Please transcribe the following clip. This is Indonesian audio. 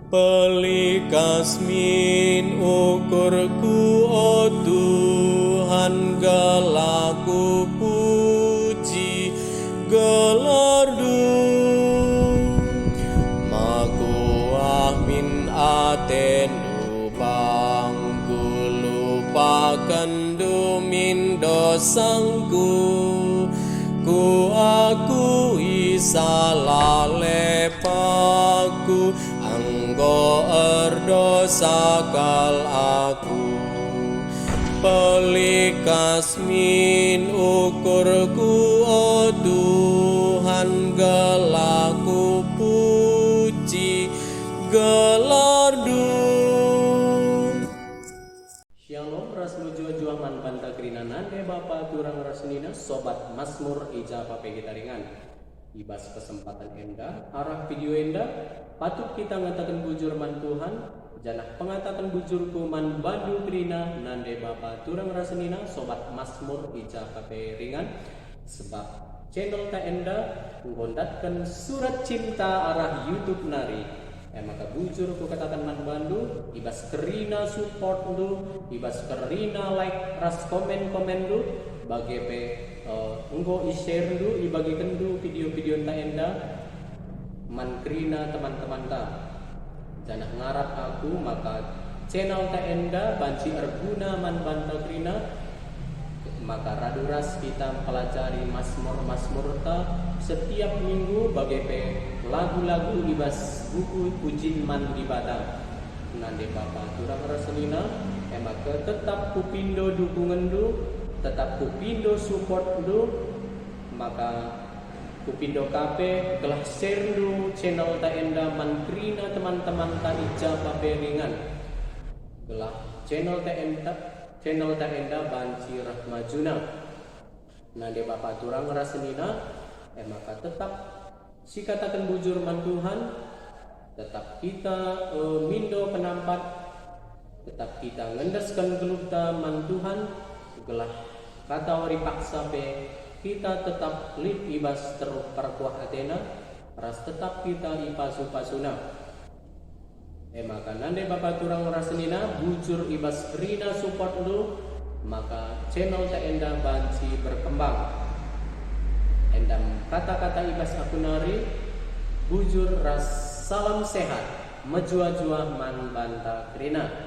Pelikas min ukurku, oh Tuhan, galaku puji gelardu. Makuah min atenu bangku, lupakan dumin dosangku. Ku akui salah lepaku, anggo erdosa kal aku. Pelikas min ukurku, oh Tuhan, galaku puji gelardu. Shalom, ras menuju juaman banta kerinanan Bapa turang rasnina sobat Mazmur ija pape gitaringan. Ibas kesempatan enda arah video enda patut kita ngatakan bujur man Tuhan, janah pengatakan bujurku man bandu kerina nande Bapa turang rasnina sobat Mazmur ija pape ringan. Sebab channel ta enda nggondatkan surat cinta arah YouTube nari. Maka bujur ku katakan man bandu, ibas kerina support du, ibas kerina like, ras komen du, bagi pe enggo i-share du, ibagikan du video-video ta enda, man kerina teman-teman ta. Jangan ngarap aku maka channel ta enda banci erguna man banta kerina, maka raduras kita pelajari Mazmur ta setiap minggu bagi pe lagu-lagu ibas buku pujian man ibadah. Nande Bapa turang raselina maka tetap kupindo dukungan du, tetap kupindo support du, maka kupindo kape gelah share du channel ta enda man krina teman-teman ta ija pape ringan. Gelah channel ta enda banci rahmajuna. Nande Bapa turang raselina maka tetap si katakan bujur man Tuhan, tetap kita mindo penampat, tetap kita ngendaskan gelupta man Tuhan, gelah kata wari paksa pe kita tetap lip ibas teruk perkuah atena, ras tetap kita ipasu-pasuna. Maka nande Bapa turang rasenina bujur ibas rina support lu, maka channel ta enda banci berkembang. Endam kata-kata ibas aku nari bujur ras salam sehat, mejua-jua man banta kerina.